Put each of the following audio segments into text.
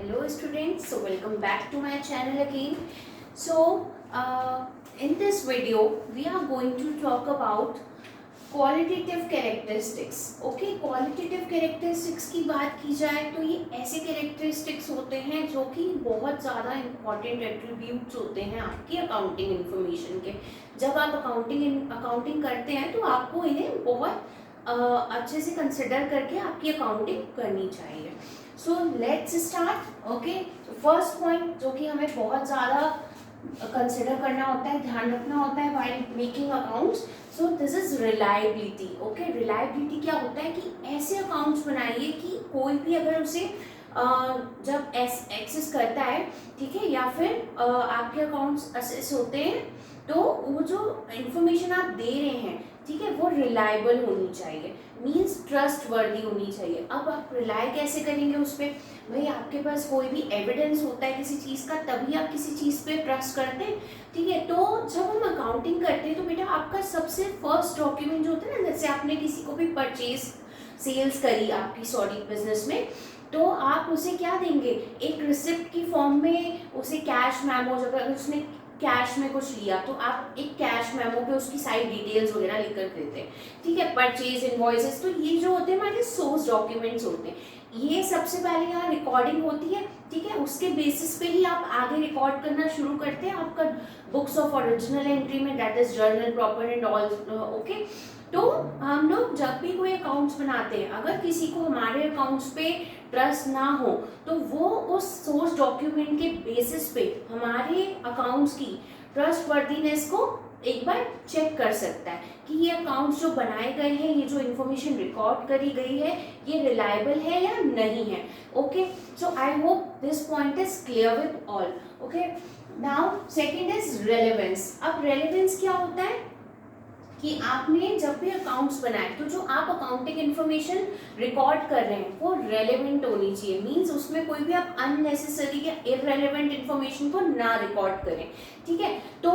Hello students, so welcome back to my channel again. So in this video we are going to talk about qualitative characteristics. Okay, qualitative characteristics की बात की जाए तो ये ऐसे characteristics होते हैं जो कि बहुत ज़्यादा important attributes होते हैं आपकी accounting information के. जब आप accounting करते हैं तो आपको इन्हें बहुत अच्छे से कंसिडर करके आपकी अकाउंटिंग करनी चाहिए. So let's start. Okay, first point जो कि हमें बहुत ज़्यादा कंसिडर करना होता है, ध्यान रखना होता है while making accounts. So this is reliability. Okay, reliability क्या होता है कि ऐसे अकाउंट्स बनाइए कि कोई भी अगर उसे जब एक्सेस करता है, ठीक है, या फिर आपके अकाउंट्स असेस होते हैं तो वो जो इंफॉर्मेशन आप दे रहे हैं, ठीक है, वो रिलायबल होनी चाहिए, मीन्स ट्रस्ट वर्दी होनी चाहिए. अब आप रिलाय कैसे करेंगे उस पर? भाई आपके पास कोई भी एविडेंस होता है किसी चीज़ का, तभी आप किसी चीज़ पे ट्रस्ट करते हैं, ठीक है. तो जब हम अकाउंटिंग करते हैं तो बेटा आपका सबसे फर्स्ट डॉक्यूमेंट जो होता है ना, जैसे आपने किसी को भी परचेज सेल्स करी आपकी सॉरी बिजनेस में, तो आप उसे क्या देंगे? एक रिसिप्ट की फॉर्म में उसे कैश मेमो, अगर उसने कैश में कुछ लिया तो आप एक कैश मेमो पे उसकी सारी डिटेल्स वगैरह लिख कर देते हैं, ठीक है. परचेज इनवॉइसेस, तो ये जो होते हैं हमारे सोर्स डॉक्यूमेंट्स होते हैं. ये सबसे पहले यहाँ रिकॉर्डिंग होती है, ठीक है. उसके बेसिस पे ही आप आगे रिकॉर्ड करना शुरू करते हैं आपका बुक्स ऑफ ओरिजिनल एंट्री में, that is journal proper and all. Okay, तो हम लोग जब भी कोई अकाउंट्स बनाते हैं, अगर किसी को हमारे अकाउंट्स पे ट्रस्ट ना हो तो वो उस सोर्स डॉक्यूमेंट के बेसिस पे हमारे अकाउंट्स की ट्रस्ट वर्दीनेस को एक बार चेक कर सकता है कि ये अकाउंट्स जो बनाए गए हैं, ये जो इन्फॉर्मेशन रिकॉर्ड करी गई है, ये रिलायबल है या नहीं है. Okay, so I hope this point is clear with all. Okay, now second is relevance. अब रेलेवेंस क्या होता है कि आपने जब भी अकाउंट्स बनाए तो जो आप अकाउंटिंग इन्फॉर्मेशन रिकॉर्ड कर रहे हैं वो रेलेवेंट होनी चाहिए, मींस उसमें कोई भी आप अननेसेसरी या इररेलेवेंट इन्फॉर्मेशन को ना रिकॉर्ड करें, ठीक है. तो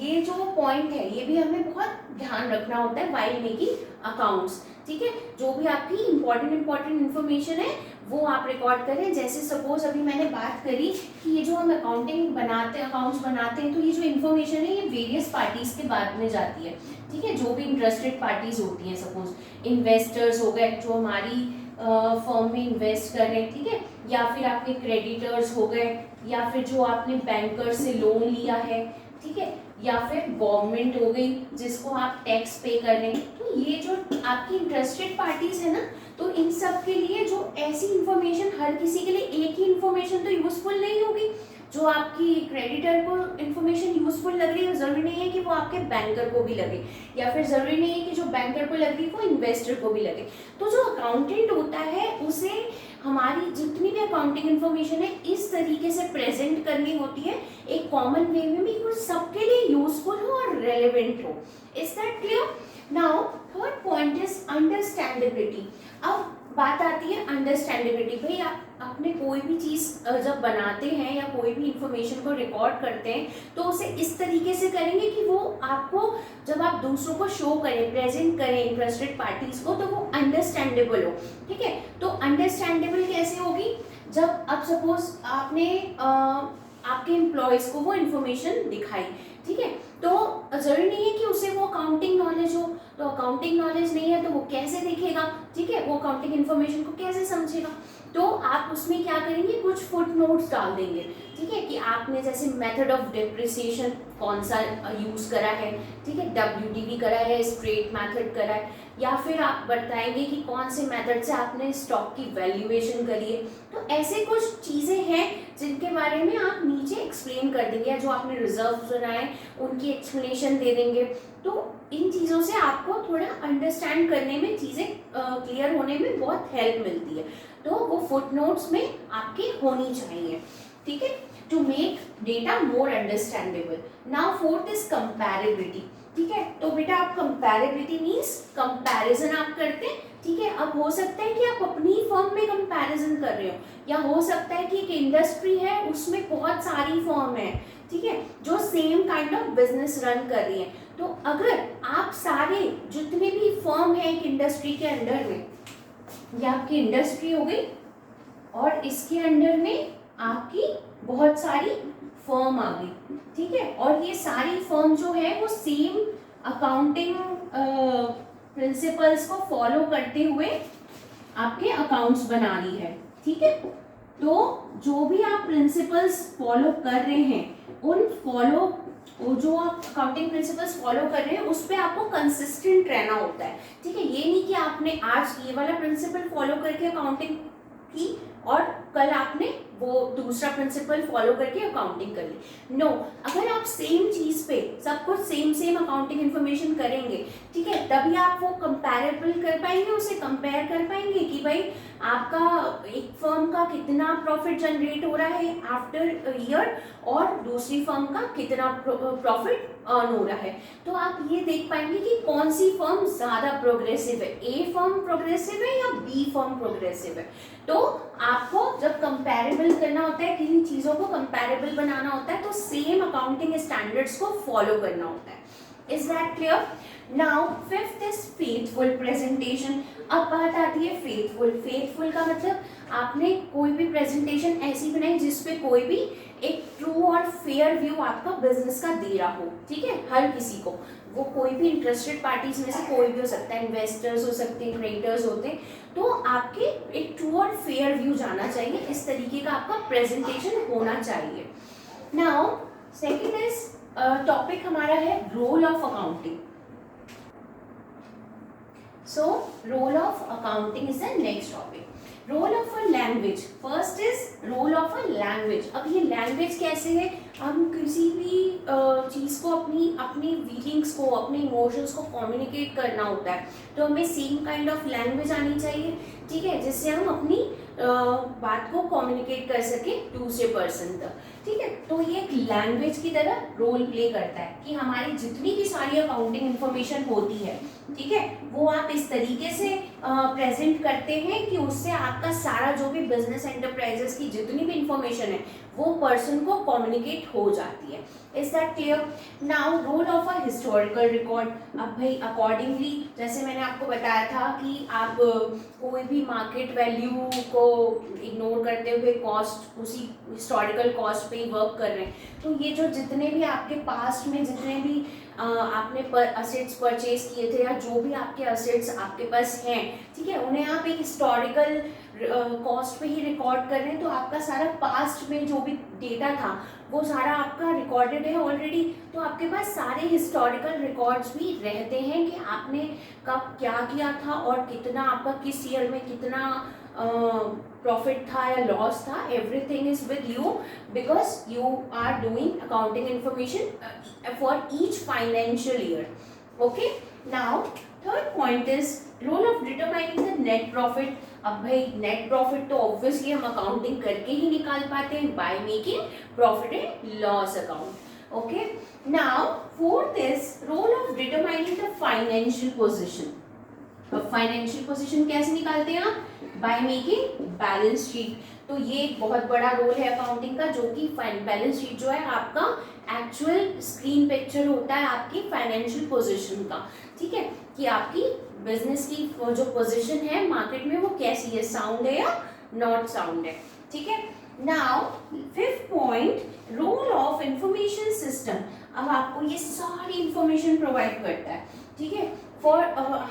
ये जो पॉइंट है ये भी हमें बहुत ध्यान रखना होता है व्हाइल मेकिंग अकाउंट्स, ठीक है. जो भी आपकी इंपॉर्टेंट इन्फॉर्मेशन है वो आप रिकॉर्ड करें. जैसे सपोज अभी मैंने बात करी कि ये जो हम अकाउंटिंग बनाते हैं, अकाउंट्स बनाते हैं, तो ये जो इन्फॉर्मेशन है ये वेरियस पार्टीज के बाद में जाती है, ठीक है. जो भी इंटरेस्टेड पार्टीज होती हैं, सपोज इन्वेस्टर्स हो गए जो हमारी फर्म में इन्वेस्ट कर रहे हैं, ठीक है, या फिर आपके क्रेडिटर्स हो गए, या फिर जो आपने बैंकर से लोन लिया है, ठीक है, या फिर गवर्नमेंट हो गई जिसको आप टैक्स पे कर रहे हैं. तो ये जो आपकी इंटरेस्टेड पार्टीज है ना, तो इन सब के लिए जो ऐसी इंफॉर्मेशन, हर किसी के लिए एक ही इंफॉर्मेशन तो यूजफुल नहीं होगी. जो आपकी क्रेडिटर को इन्फॉर्मेशन यूजफुल लग रही है, जरूरी नहीं है कि वो आपके बैंकर को भी लगे, या फिर जरूरी नहीं है कि जो बैंकर को लग रही है वो इन्वेस्टर को भी लगे. तो जो अकाउंटेंट होता है उसे हमारी जितनी भी अकाउंटिंग इन्फॉर्मेशन है इस तरीके से प्रेजेंट करनी होती है, एक कॉमन वे में भी, वो सबके लिए यूजफुल हो और रेलेवेंट हो. Is that clear? Now third point is understandability. अब बात आती है अंडरस्टैंडेबिलिटी. भाई आप अपने कोई भी चीज़ जब बनाते हैं या कोई भी इंफॉर्मेशन को रिकॉर्ड करते हैं तो उसे इस तरीके से करेंगे कि वो आपको जब आप दूसरों को शो करें, प्रेजेंट करें इंटरेस्टेड पार्टीज को, तो वो अंडरस्टैंडेबल हो, ठीक है. तो अंडरस्टैंडेबल कैसे होगी? जब अब सपोज आपने आपके एम्प्लॉयज को वो इन्फॉर्मेशन दिखाई, ठीक है, तो जरूरी नहीं है कि उसे वो अकाउंटिंग नॉलेज हो. तो अकाउंटिंग नॉलेज नहीं है तो वो कैसे देखेगा, ठीक है, वो अकाउंटिंग इन्फॉर्मेशन को कैसे समझेगा? तो आप उसमें क्या करेंगे, कुछ फुट नोट्स डाल देंगे, ठीक है, कि आपने जैसे मेथड ऑफ डिप्रिसिएशन कौन सा यूज़ करा है, ठीक है, WDV करा है, स्ट्रेट मेथड करा है, या फिर आप बताएंगे कि कौन से मेथड से आपने स्टॉक की वैल्यूएशन करी है. तो ऐसे कुछ चीज़ें हैं जिनके बारे में आप नीचे एक्सप्लेन कर देंगे, या जो आपने रिजर्व बनाए उनकी एक्सप्लेनेशन दे देंगे. तो इन चीज़ों से आपको थोड़ा अंडरस्टैंड करने में, चीज़ें क्लियर होने में बहुत हेल्प मिलती है. तो वो फुटनोट्स में आपके होनी चाहिए, ठीक है, to make data more understandable. Now fourth is comparability, ठीक है. तो बेटा आप कंपैरेबिलिटी मीन्स कंपैरिजन आप करते हैं, ठीक है. अब हो सकता है कि आप अपनी फर्म में कंपैरिजन कर रहे हो, या हो सकता है कि एक इंडस्ट्री है उसमें बहुत सारी फर्म है, ठीक है, जो same kind of business run कर रही है. तो अगर आप सारे जितने भी फर्म है एक इंडस्ट्री के अंडर में, ये आपकी इंडस्ट्री हो गई और इसके अंडर में आपकी बहुत सारी फर्म आ गई, ठीक है। और ये सारी फर्म जो है वो सेम अकाउंटिंग प्रिंसिपल्स को फॉलो करते हुए आपके अकाउंट्स बना रही है, ठीक है। तो जो भी आप प्रिंसिपल्स फॉलो कर रहे हैं उन वो जो आप अकाउंटिंग प्रिंसिपल्स फॉलो कर रहे हैं उस पर आपको कंसिस्टेंट रहना होता है, ठीक है। ये नहीं कि आपने आज ये वाला प्रिंसिपल फॉलो करके अकाउंटिंग की और कल आपने वो दूसरा प्रिंसिपल फॉलो करके अकाउंटिंग कर ली। नो, अगर आप सेम चीज पे सब कुछ सेम अकाउंटिंग इन्फॉर्मेशन करेंगे, ठीक है, तभी आप वो कंपैरेबल कर पाएंगे, उसे कंपेयर कर पाएंगे कि भाई आपका एक फर्म का कितना प्रॉफिट जनरेट हो रहा है आफ्टर ईयर और दूसरी फर्म का कितना प्रॉफिट अर्न हो रहा है। तो आप ये देख पाएंगे कि कौन सी फर्म ज़्यादा प्रोग्रेसिव है, ए फर्म प्रोग्रेसिव है या बी फर्म प्रोग्रेसिव है। तो आपको जब कंपैरेबल करना होता है, किसी चीज़ों को कंपैरेबल बनाना होता है, तो सेम अकाउंटिंग स्टैंडर्ड्स को फॉलो करना होता है। Is that clear? Now fifth is faithful presentation. अब बात आती है फेथफुल। फेथफुल का मतलब आपने कोई भी प्रेजेंटेशन ऐसी बनाई जिसपे कोई भी एक ट्रू और फेयर व्यू आपका बिजनेस का दे रहा हो, ठीक है, हर किसी को। वो कोई भी इंटरेस्टेड पार्टीज में से कोई भी हो सकता है, इन्वेस्टर्स हो सकते हैं, क्रिएटर्स होते हैं, तो आपके एक ट्रू और फेयर व्यू जाना चाहिए, इस तरीके का आपका प्रेजेंटेशन होना चाहिए। नाउ सेकंड इज टॉपिक हमारा है role of accounting. So role of accounting is the next topic. Role of a language, first is role of a language. अब ये लैंग्वेज कैसे है, हम किसी भी चीज़ को अपनी फीलिंग्स को, अपने इमोशंस को कम्युनिकेट करना होता है, तो हमें सेम काइंड ऑफ लैंग्वेज आनी चाहिए, ठीक है, जिससे हम अपनी बात को कम्युनिकेट कर सके दूसरे पर्सन तक, ठीक है। तो ये एक लैंग्वेज की तरह रोल प्ले करता है कि हमारी जितनी भी सारी अकाउंटिंग इंफॉर्मेशन होती है, ठीक है, वो आप इस तरीके से प्रेजेंट करते हैं कि उससे आपका सारा जो भी बिजनेस एंटरप्राइजेस की जितनी भी इंफॉर्मेशन है वो पर्सन को कम्युनिकेट हो जाती है। Is that clear? Now role of a historical record. अब भाई अकॉर्डिंगली, जैसे मैंने आपको बताया था कि आप कोई भी मार्केट वैल्यू को इग्नोर करते हुए कॉस्ट, उसी हिस्टोरिकल कॉस्ट पे ही वर्क कर रहे हैं, तो ये जो जितने भी आपके पास्ट में जितने भी आपने असेट्स परचेज किए थे या जो भी आपके असेट्स आपके पास हैं, ठीक है, उन्हें आप एक हिस्टोरिकल कॉस्ट पे ही रिकॉर्ड कर रहे हैं, तो आपका सारा पास्ट में जो भी डेटा था वो सारा आपका रिकॉर्डेड है ऑलरेडी। तो आपके पास सारे हिस्टोरिकल रिकॉर्ड्स भी रहते हैं कि आपने कब क्या किया था और कितना आपका किस ईयर में कितना प्रॉफिट था या लॉस था। Everything is with you because you are doing accounting information for each financial year. Okay, now third point is role of determining the net profit. अब भाई नेट प्रॉफिट तो ऑब्वियसली हम accounting करके ही निकाल पाते हैं by making profit and loss account. Okay, now fourth is role of determining the financial position. अब फाइनेंशियल पोजीशन कैसे निकालते हैं आप? By making balance sheet. तो ये एक बहुत बड़ा रोल है अकाउंटिंग का, जो कि बैलेंस शीट जो है आपका एक्चुअल स्क्रीन पिक्चर होता है आपकी फाइनेंशियल पोजीशन का, ठीक है, कि आपकी बिजनेस की जो पोजीशन है मार्केट में वो कैसी है, साउंड है या नॉट साउंड है, ठीक है। Now fifth point, role of information system. अब आपको ये सारी इंफॉर्मेशन प्रोवाइड करता है, ठीक है, फॉर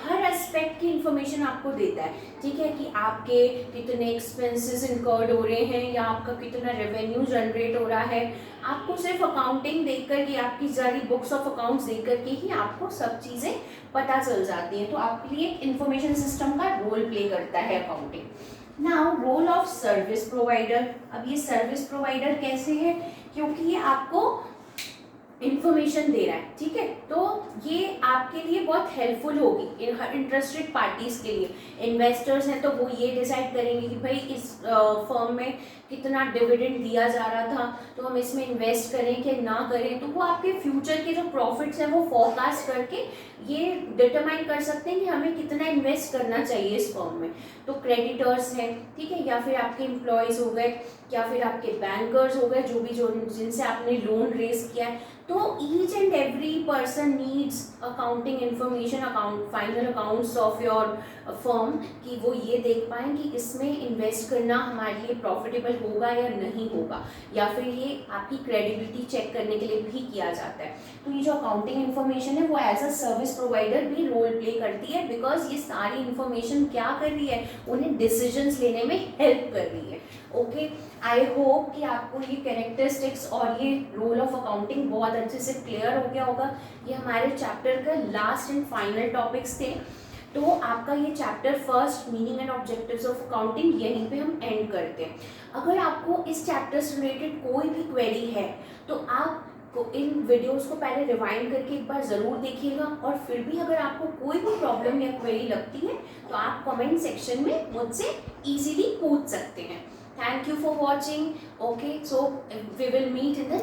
हर एस्पेक्ट की इंफॉर्मेशन आपको देता है, ठीक है, कि आपके कितने एक्सपेंसेस इनकर्ड हो रहे हैं या आपका कितना रेवेन्यू जनरेट हो रहा है। आपको सिर्फ अकाउंटिंग देखकर ही, आपकी सारी बुक्स ऑफ अकाउंट्स देख करके ही आपको सब चीज़ें पता चल जाती हैं। तो आपके लिए इंफॉर्मेशन सिस्टम का रोल प्ले करता है accounting. Now role of service provider. अब ये सर्विस प्रोवाइडर कैसे है, क्योंकि ये आपको इंफॉर्मेशन दे रहा है, ठीक है, तो ये आपके लिए बहुत हेल्पफुल होगी इंटरेस्टेड पार्टीज के लिए। इन्वेस्टर्स हैं तो वो ये डिसाइड करेंगे कि भाई इस फर्म में कितना डिविडेंड दिया जा रहा था, तो हम इसमें इन्वेस्ट करें कि ना करें। तो वो आपके फ्यूचर के जो प्रॉफिट्स हैं वो फोरकास्ट करके ये डिटरमाइन कर सकते हैं कि हमें कितना इन्वेस्ट करना चाहिए इस फर्म में। तो क्रेडिटर्स हैं, ठीक है, या फिर आपके एम्प्लॉयज़ हो गए या फिर आपके बैंकर्स हो गए, जो जिनसे आपने लोन रेज किया है, तो each and every person needs accounting information, final accounts of your firm, कि वो ये देख पाएँ कि इसमें इन्वेस्ट करना हमारे लिए प्रॉफिटेबल होगा या नहीं होगा, या फिर ये आपकी क्रेडिबिलिटी चेक करने के लिए भी किया जाता है। तो ये जो अकाउंटिंग इन्फॉर्मेशन है वो एज अ सर्विस प्रोवाइडर भी रोल प्ले करती है, बिकॉज ये सारी इन्फॉर्मेशन क्या कर रही है, उन्हें डिसीजंस लेने में हेल्प कर रही है। ओके, आई होप कि आपको ये कैरेक्टरिस्टिक्स और ये रोल ऑफ अकाउंटिंग बहुत अच्छे से क्लियर हो गया होगा। ये हमारे चैप्टर का लास्ट एंड फाइनल टॉपिक्स थे। तो आपका ये chapter first, meaning and objectives of accounting, यहीं पे हम एंड करते हैं। अगर आपको इस चैप्टर से रिलेटेड कोई भी क्वेरी है तो आप इन वीडियोस को पहले रिवाइंड करके एक बार ज़रूर देखिएगा, और फिर भी अगर आपको कोई भी प्रॉब्लम या क्वेरी लगती है तो आप कमेंट सेक्शन में मुझसे इजीली पूछ सकते हैं। Thank you for watching. Okay, so we will meet in the